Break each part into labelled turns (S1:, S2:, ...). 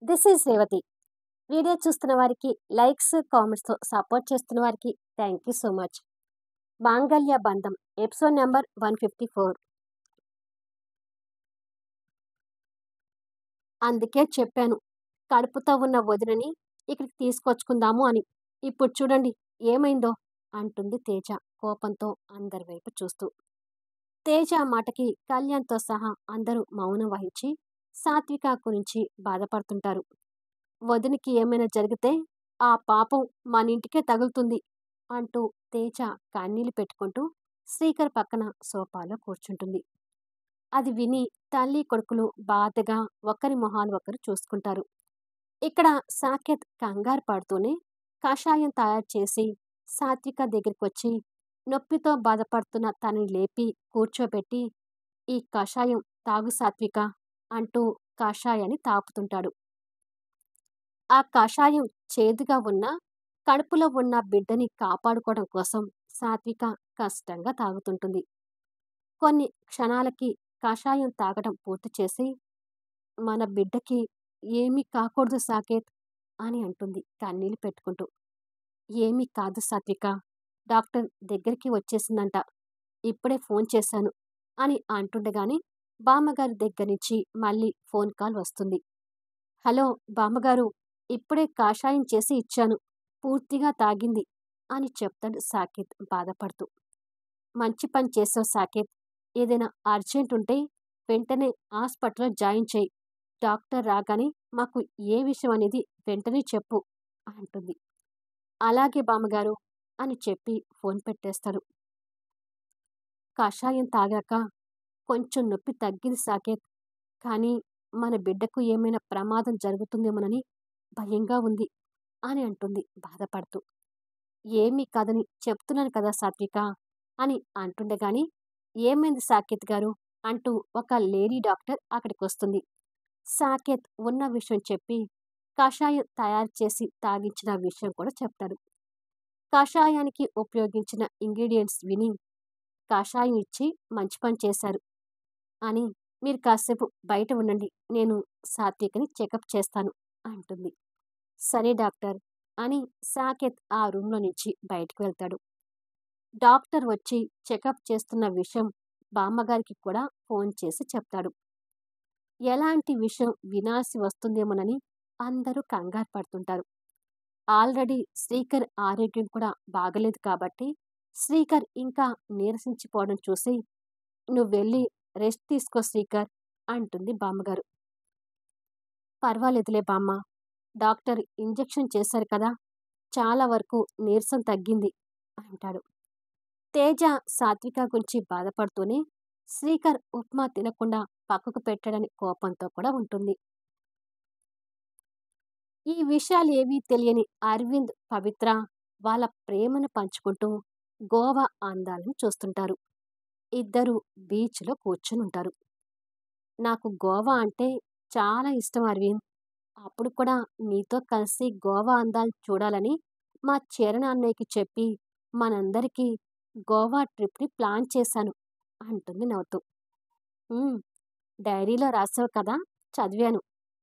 S1: This is Revathi. Video చూస్తున్న వారికి likes, కామెంట్స్‌తో support చేస్తున్న వారికి థ్యాంక్ యూ సో మచ్. మాంగళ్య బంధం ఎపిసోడ్ నంబర్ 154. అందుకే చెప్పాను కడుపుతో ఉన్న వదినని ఇక్కడికి తీసుకొచ్చుకుందాము అని. ఇప్పుడు చూడండి ఏమైందో అంటుంది తేజ కోపంతో అందరి వైపు చూస్తూ. తేజ మాటకి కళ్యాణ్తో సహా అందరూ మౌనం వహించి సాత్విక గురించి బాధపడుతుంటారు. వదినికి ఏమైనా జరిగితే ఆ పాపం మన ఇంటికే తగులుతుంది అంటూ తేజ కన్నీళ్లు పెట్టుకుంటూ శ్రీకర్ పక్కన సోఫాలో కూర్చుంటుంది. అది విని తల్లి కొడుకులు బాధగా ఒకరి మొహాలు ఒకరు చూసుకుంటారు. ఇక్కడ సాకేత్ కంగారు పడుతూనే కషాయం తయారు చేసి సాత్విక దగ్గరికి వచ్చి నొప్పితో బాధపడుతున్న తనని లేపి కూర్చోబెట్టి, ఈ కషాయం తాగు సాత్విక అంటూ కషాయాన్ని తాపుతుంటాడు. ఆ కషాయం చేదుగా ఉన్నా కడుపులో ఉన్న బిడ్డని కాపాడుకోవడం కోసం సాత్విక కష్టంగా తాగుతుంటుంది. కొన్ని క్షణాలకి కషాయం తాగడం పూర్తి చేసి, మన బిడ్డకి ఏమీ కాకూడదు సాకేత్ అని అంటుంది కన్నీళ్లు పెట్టుకుంటూ. ఏమీ కాదు సాత్విక, డాక్టర్ దగ్గరికి వచ్చేసిందంట, ఇప్పుడే ఫోన్ చేశాను అని అంటుండగానే బామ్మగారి దగ్గర నుంచి మళ్ళీ ఫోన్ కాల్ వస్తుంది. హలో బామ్మగారు, ఇప్పుడే కాషాయం చేసి ఇచ్చాను, పూర్తిగా తాగింది అని చెప్తాడు సాకేత్ బాధపడుతూ. మంచి పని చేసావు సాకేత్, ఏదైనా అర్జెంట్ ఉంటే వెంటనే హాస్పిటల్లో జాయిన్ చేయి, డాక్టర్ రాగానే మాకు ఏ విషయం అనేది వెంటనే చెప్పు అంటుంది. అలాగే బామ్మగారు అని చెప్పి ఫోన్ పెట్టేస్తాడు. కషాయం తాగాక కొంచెం నొప్పి తగ్గింది సాకేత్, కానీ మన బిడ్డకు ఏమైనా ప్రమాదం జరుగుతుందేమోనని భయంగా ఉంది అని అంటుంది బాధపడుతూ. ఏమీ కాదని చెప్తున్నాను కదా సాత్విక అని అంటుండగాని, ఏమైంది సాకేత్ గారు అంటూ ఒక లేడీ డాక్టర్ అక్కడికి వస్తుంది. సాకేత్ ఉన్న విషయం చెప్పి కషాయం తయారు చేసి తాగించిన విషయం కూడా చెప్తాడు. కషాయానికి ఉపయోగించిన ఇంగ్రీడియంట్స్ విని, కషాయం ఇచ్చి మంచి పని చేశారు అని, మీరు కాసేపు బయట ఉండండి, నేను సాత్వికని చెకప్ చేస్తాను అంటుంది. సరే డాక్టర్ అని సాకేత్ ఆ రూమ్లో నుంచి బయటకు వెళ్తాడు. డాక్టర్ వచ్చి చెకప్ చేస్తున్న విషయం బామ్మగారికి కూడా ఫోన్ చేసి చెప్తాడు. ఎలాంటి విషయం వినాల్సి వస్తుందేమోనని అందరూ కంగారు పడుతుంటారు. ఆల్రెడీ శ్రీకర్ ఆరోగ్యం కూడా బాగలేదు కాబట్టి శ్రీకర్ ఇంకా నీరసించిపోవడం చూసి, నువ్వెళ్ళి రెస్ట్ తీసుకో శ్రీకర్ అంటుంది బామ్మగారు. పర్వాలేదులే బామ్మ, డాక్టర్ ఇంజెక్షన్ చేశారు కదా, చాలా వరకు నీరసం తగ్గింది అంటాడు. తేజ సాత్విక గురించి బాధపడుతూనే శ్రీకర్ ఉప్మా తినకుండా పక్కకు పెట్టాడని కోపంతో కూడా ఉంటుంది. ఈ విషయాలు ఏవీ తెలియని అరవింద్, పవిత్ర వాళ్ళ ప్రేమను పంచుకుంటూ గోవా అందాలను చూస్తుంటారు. ఇద్దరు బీచ్లో కూర్చునుంటారు. నాకు గోవా అంటే చాలా ఇష్టం అరవింద్, అప్పుడు కూడా నీతో కలిసి గోవా అందాలు చూడాలని మా చరణ్ అన్నయ్యకి చెప్పి మనందరికీ గోవా ట్రిప్ని ప్లాన్ చేశాను అంటుంది నవ్వుతూ. "ఉమ్, డైరీలో రాసావు కదా, చదివాను,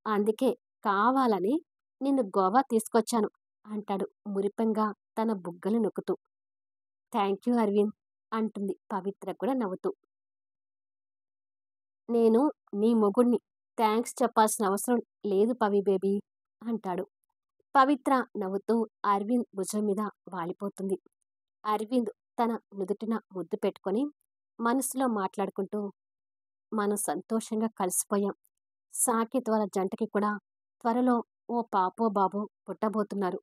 S1: అందుకే కావాలని నిన్ను గోవా తీసుకొచ్చాను అంటాడు మురిపెంగా తన బుగ్గలు నొక్కుతూ. థ్యాంక్ యూ అరవింద్ అంటుంది పవిత్ర కూడా నవ్వుతూ. నేను నీ మొగుణ్ణి, థ్యాంక్స్ చెప్పాల్సిన అవసరం లేదు పవి బేబీ అంటాడు. పవిత్ర నవ్వుతూ అరవింద్ భుజం మీద వాలిపోతుంది. అరవింద్ తన నుదుటిన ముద్దు పెట్టుకొని మనసులో మాట్లాడుకుంటూ, మనం సంతోషంగా కలిసిపోయాం, సాకేత్ వాళ్ళ జంటకి కూడా త్వరలో ఓ పాపో బాబో పుట్టబోతున్నారు,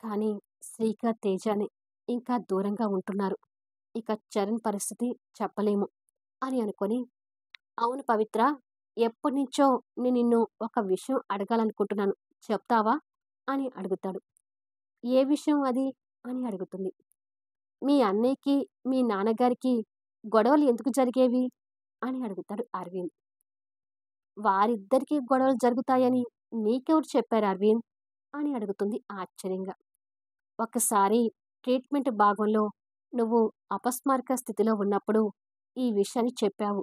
S1: కానీ శ్రీకర్ తేజాని ఇంకా దూరంగా ఉంటున్నారు, ఇక చరణ్ పరిస్థితి చెప్పలేము అని అనుకొని, అవును పవిత్ర, ఎప్పటినుంచో నేను నిన్ను ఒక విషయం అడగాలనుకుంటున్నాను, చెప్తావా అని అడుగుతాడు. ఏ విషయం అది అని అడుగుతుంది. మీ అన్నయ్యకి మీ నాన్నగారికి గొడవలు ఎందుకు జరిగేవి అని అడుగుతాడు అరవింద్. వారిద్దరికీ గొడవలు జరుగుతాయని నీకెవరు చెప్పారు అరవింద్ అని అడుగుతుంది ఆశ్చర్యంగా. ఒకసారి ట్రీట్మెంట్ భాగంలో నువ్వు అపస్మారక స్థితిలో ఉన్నప్పుడు ఈ విషయాన్ని చెప్పావు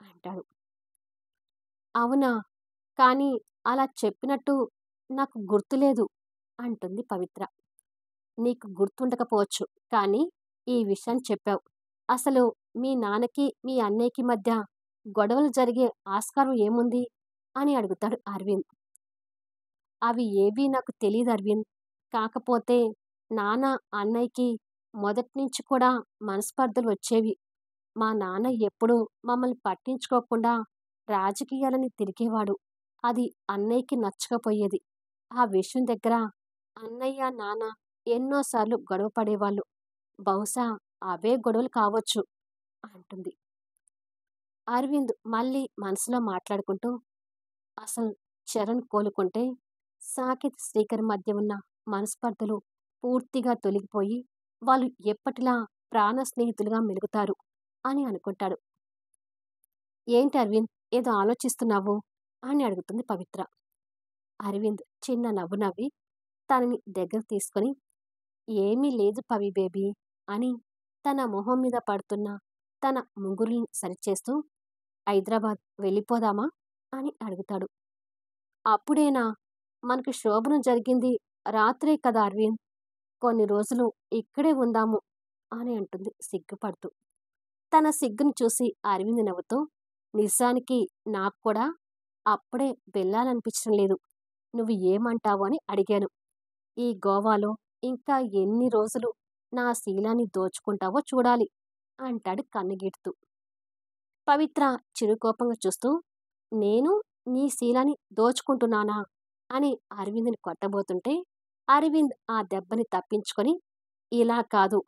S1: అంటాడు. అవునా, కానీ అలా చెప్పినట్టు నాకు గుర్తులేదు అంటుంది పవిత్ర. నీకు గుర్తుండకపోవచ్చు. కానీ ఈ విషయాన్ని చెప్పావు. అసలు మీ నాన్నకి, మీ అన్నయ్యకి మధ్య గొడవలు జరిగే ఆస్కారం ఏముంది? అని అడుగుతాడు అరవింద్. అవి ఏవీ నాకు తెలీదు అరవింద్. కాకపోతే నాన్న, అన్నయ్యకి మొదట్నించి కూడా మనస్పర్ధలు వచ్చేవి. మా నాన్న ఎప్పుడూ మమ్మల్ని పట్టించుకోకుండా రాజకీయాలని తిరిగేవాడు. అది అన్నయ్యకి నచ్చకపోయేది. ఆ విషయం దగ్గర అన్నయ్య, నాన్న ఎన్నోసార్లు గొడవ పడేవాళ్ళు. బహుశా అవే గొడవలు కావచ్చు అంటుంది. అరవింద్ మళ్ళీ మనసులో మాట్లాడుకుంటూ, అసలు చరణ్ కోలుకుంటే సాకేత్, శ్రీకర్ మధ్య ఉన్న మనస్పర్ధలు పూర్తిగా తొలగిపోయి వాళ్ళు ఎప్పటిలా ప్రాణ స్నేహితులుగా మెలుగుతారు అని అనుకుంటాడు. ఏంటి అరవింద్, ఏదో ఆలోచిస్తున్నావు అని అడుగుతుంది పవిత్ర. అరవింద్ చిన్న నవ్వు నవ్వి తనని దగ్గర తీసుకొని, ఏమీ లేదు పవి బేబీ అని తన మొహం మీద పడుతున్న తన ముంగురుల్ని సరిచేస్తూ, హైదరాబాద్ వెళ్ళిపోదామా అని అడుగుతాడు. అప్పుడేనా? మనకు శోభనం జరిగింది రాత్రే కదా అరవింద్. కొన్ని రోజులు ఇక్కడే ఉందాము అని అంటుంది సిగ్గుపడుతూ. తన సిగ్గును చూసి అరవింద్ నవ్వుతూ, నిజానికి నాకు కూడా అప్పుడే వెళ్ళాలనిపించడం లేదు. నువ్వు ఏమంటావు అని అడిగాను. ఈ గోవాలో ఇంకా ఎన్ని రోజులు నా శీలాన్ని దోచుకుంటావో చూడాలి అంటాడు కన్నుగీటుతూ. పవిత్ర చిరుకోపంగా చూస్తూ, నేను నీ శీలాన్ని దోచుకుంటున్నానా అని అరవింద్ని కొట్టబోతుంటే అరవింద్ ఆ దెబ్బని తప్పించుకొని, ఇలా కాదు,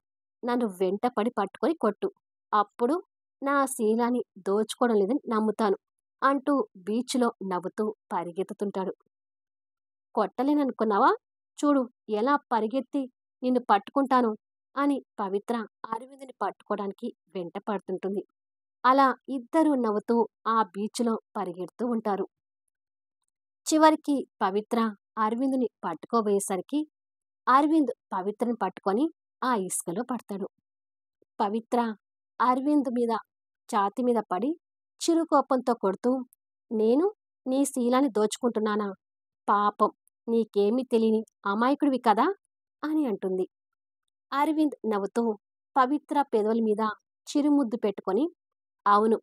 S1: నన్ను వెంటపడి పట్టుకొని కొట్టు, అప్పుడు నా శీలాన్ని దోచుకోవడం లేదని నమ్ముతాను అంటూ బీచ్లో నవ్వుతూ పరిగెత్తుతుంటాడు. కొట్టలేననుకున్నావా? చూడు ఎలా పరిగెత్తి నిన్ను పట్టుకుంటాను అని పవిత్ర అరవింద్ని పట్టుకోవడానికి వెంట పడుతుంటుంది. అలా ఇద్దరూ నవ్వుతూ ఆ బీచ్లో పరిగెడుతూ ఉంటారు. చివరికి పవిత్ర అరవింద్ని పట్టుకోబోయేసరికి అరవింద్ పవిత్రని పట్టుకొని ఆ ఇసుకలో పడతాడు. పవిత్ర అరవింద్ మీద ఛాతీ మీద పడి చిరుకోపంతో కొడుతూ, నేను నీ శీలాన్ని దోచుకుంటున్నానా? పాపం, నీకేమీ తెలియని అమాయకుడివి కదా అని అంటుంది. అరవింద్ నవ్వుతూ పవిత్ర పెదవుల మీద చిరుముద్దు పెట్టుకొని, అవును,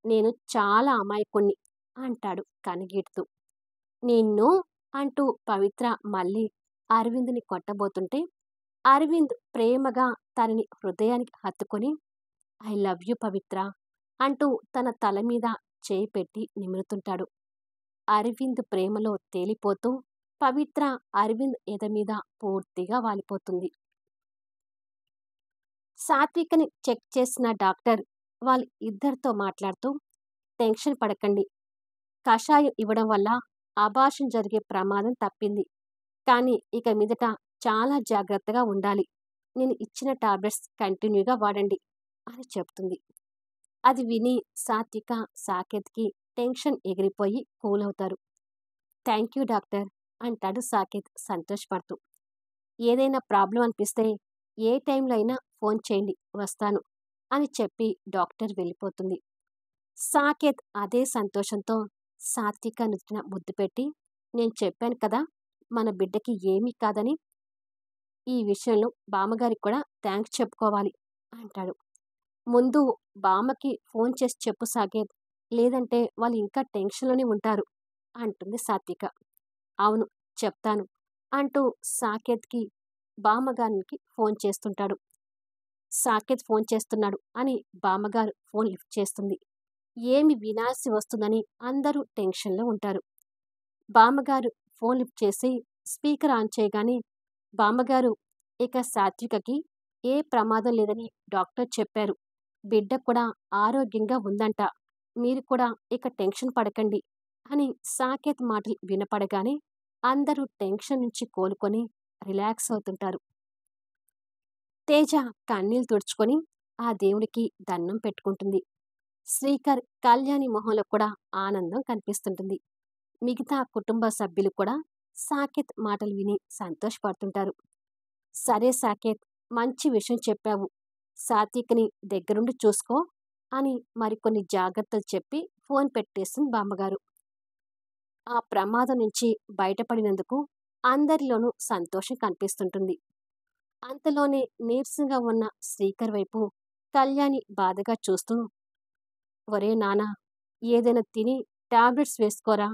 S1: నేను చాలా అమాయకుణ్ణి అంటాడు కనిగీటుతూ. నిన్ను అంటూ పవిత్ర మళ్ళీ అరవింద్ని కొట్టబోతుంటే అరవింద్ ప్రేమగా తనని హృదయానికి హత్తుకొని, ఐ లవ్ యూ పవిత్ర అంటూ తన తల మీద చేయి పెట్టి నిమురుతుంటాడు. అరవింద్ ప్రేమలో తేలిపోతూ పవిత్ర అరవింద్ ఎద మీద పూర్తిగా వాలిపోతుంది. సాత్వికని చెక్ చేసిన డాక్టర్ వాళ్ళ ఇద్దరితో మాట్లాడుతూ, టెన్షన్ పడకండి, కషాయం ఇవ్వడం వల్ల అబార్షన్ జరిగే ప్రమాదం తప్పింది. కానీ ఇక మీదట చాలా జాగ్రత్తగా ఉండాలి. నేను ఇచ్చిన టాబ్లెట్స్ కంటిన్యూగా వాడండి అని చెప్తుంది. అది విని సాత్విక, సాకేత్కి టెన్షన్ ఎగిరిపోయి కూల్ అవుతారు. థ్యాంక్ యూ డాక్టర్ అంటాడు సాకేత్ సంతోషపడుతూ. ఏదైనా ప్రాబ్లం అనిపిస్తే ఏ టైంలో అయినా ఫోన్ చేయండి, వస్తాను అని చెప్పి డాక్టర్ వెళ్ళిపోతుంది. సాకేత్ అదే సంతోషంతో సాత్విక నుదుటిన ముద్దు పెట్టి, నేను చెప్పాను కదా మన బిడ్డకి ఏమీ కాదని, ఈ విషయంలో బామ్మగారికి కూడా థ్యాంక్స్ చెప్పుకోవాలి అంటాడు. ముందు బామ్మకి ఫోన్ చేసి చెప్పు సాకేత్, లేదంటే వాళ్ళు ఇంకా టెన్షన్లోనే ఉంటారు అంటుంది సాత్విక. అవును, చెప్తాను అంటూ సాకేత్కి బామ్మగారికి ఫోన్ చేస్తుంటాడు. సాకేత్ ఫోన్ చేస్తున్నాడు అని బామ్మగారు ఫోన్ లిఫ్ట్ చేస్తుంది. ఏమి వినాల్సి వస్తుందని అందరూ టెన్షన్లో ఉంటారు. బామ్మగారు ఫోన్ లిఫ్ట్ చేసి స్పీకర్ ఆన్ చేయగానే, బామ్మగారు, ఇక సాత్వికకి ఏ ప్రమాదం లేదని డాక్టర్ చెప్పారు, బిడ్డ కూడా ఆరోగ్యంగా ఉందంట, మీరు కూడా ఇక టెన్షన్ పడకండి అని సాకేత్ మాటలు వినపడగానే అందరూ టెన్షన్ నుంచి కోలుకొని రిలాక్స్ అవుతుంటారు. తేజ కన్నీళ్లు తుడుచుకొని ఆ దేవుడికి దండం పెట్టుకుంటుంది. శ్రీకర్, కళ్యాణి మొహంలో కూడా ఆనందం కనిపిస్తుంటుంది. మిగతా కుటుంబ సభ్యులు కూడా సాకేత్ మాటలు విని సంతోషపడుతుంటారు. సరే సాకేత్, మంచి విషయం చెప్పావు, సాత్విక్ని దగ్గరుండి చూసుకో అని మరికొన్ని జాగ్రత్తలు చెప్పి ఫోన్ పెట్టేస్తుంది బామ్మగారు. ఆ ప్రమాదం నుంచి బయటపడినందుకు అందరిలోనూ సంతోషం కనిపిస్తుంటుంది. అంతలోనే నీరసంగా ఉన్న శ్రీకర్ వైపు కళ్యాణి బాధగా చూస్తూ, ఒరే నాన్నా, ఏదైనా తిని టాబ్లెట్స్ వేసుకోరా,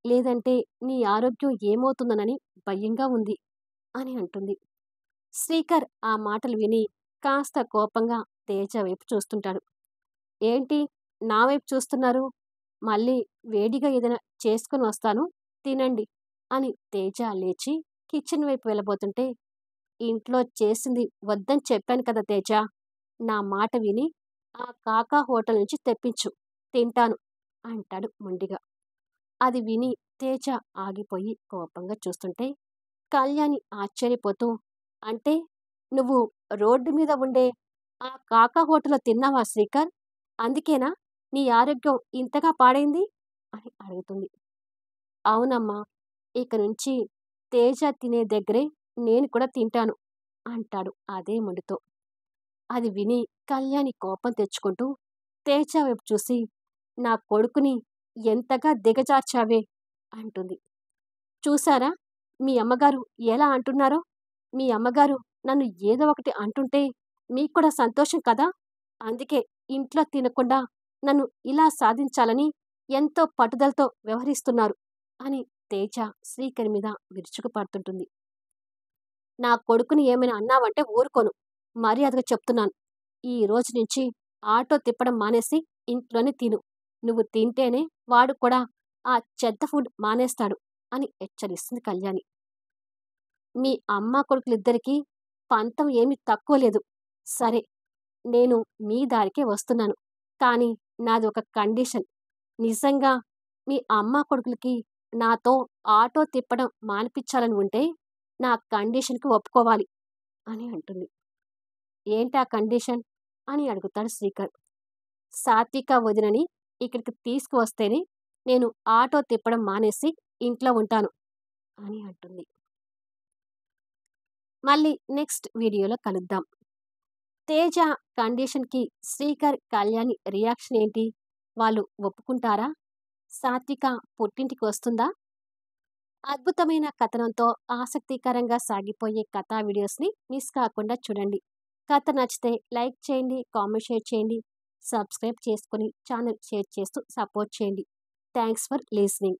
S1: లేదంటే నీ ఆరోగ్యం ఏమవుతుందోనని భయంగా ఉంది అని అంటుంది. శ్రీకర్ ఆ మాటలు విని కాస్త కోపంగా తేజ వైపు చూస్తుంటాడు. ఏంటి నా వైపు చూస్తున్నారు? మళ్ళీ వేడిగా ఏదైనా చేసుకొని వస్తాను, తినండి అని తేజ లేచి కిచెన్ వైపు వెళ్ళబోతుంటే, ఇంట్లో చేసింది వద్దని చెప్పాను కదా తేజ, నా మాట విని ఆ కాకా హోటల్ నుంచి తెప్పించు, తింటాను అంటాడు మొండిగా. అది విని తేజ ఆగిపోయి కోపంగా చూస్తుంటే, కళ్యాణి ఆశ్చర్యపోతూ, అంటే నువ్వు రోడ్డు మీద ఉండే ఆ కాకా హోటల్లో తిన్నావా శ్రీకర్? అందుకేనా నీ ఆరోగ్యం ఇంతగా పాడైంది అని అడుగుతుంది. అవునమ్మా, ఇక నుంచి తేజ తినే దగ్గరే నేను కూడా తింటాను అంటాడు అదే మొండితో. అది విని కళ్యాణి కోపం తెచ్చుకుంటూ తేజ వైపు చూసి, నా కొడుకుని ఎంతగా దిగజార్చావే అంటుంది. చూసారా మీ అమ్మగారు ఎలా అంటున్నారో? మీ అమ్మగారు నన్ను ఏదో ఒకటి అంటుంటే మీకు కూడా సంతోషం కదా? అందుకే ఇంట్లో తినకుండా నన్ను ఇలా సాధించాలని ఎంతో పట్టుదలతో వ్యవహరిస్తున్నారు అని తేజ శ్రీకర్ మీద విరుచుకుపడుతుంటుంది. నా కొడుకుని ఏమైనా అన్నావంటే ఊరుకోను. మర్యాదగా చెప్తున్నాను. ఈ రోజు నుంచి ఆటో తిప్పడం మానేసి ఇంట్లోనే తిను. నువ్వు తింటేనే వాడు కూడా ఆ చెత్త ఫుడ్ మానేస్తాడు అని హెచ్చరిస్తుంది కళ్యాణి. మీ అమ్మ కొడుకులిద్దరికీ పంతం ఏమీ తక్కువ లేదు. సరే, నేను మీ దారికే వస్తున్నాను. కానీ నాది ఒక కండిషన్. నిజంగా మీ అమ్మ కొడుకులకి నాతో ఆటో తిప్పడం మానిపించాలని ఉంటే నా కండిషన్‌కి ఒప్పుకోవాలి అని అంటుంది. ఏంటా కండిషన్ అని అడుగుతాడు శ్రీకర్. సాత్విక వదినని ఇక్కడికి తీసుకువస్తేనే నేను ఆటో తిప్పడం మానేసి ఇంట్లో ఉంటాను అని అంటుంది. మళ్ళీ నెక్స్ట్ వీడియోలో కలుద్దాం. తేజ కండిషన్‌కి శ్రీకర్, కళ్యాణి రియాక్షన్ ఏంటి? వాళ్ళు ఒప్పుకుంటారా? సాత్విక పుట్టింటికి వస్తుందా? అద్భుతమైన కథనంతో ఆసక్తికరంగా సాగిపోయే కథా వీడియోస్‌ని మిస్ కాకుండా చూడండి. కథ నచ్చితే లైక్ చేయండి, కామెంట్ షేర్ చేయండి, సబ్స్క్రైబ్ చేసుకొని ఛానల్ షేర్ చేస్తూ సపోర్ట్ చేయండి. Thanks for listening.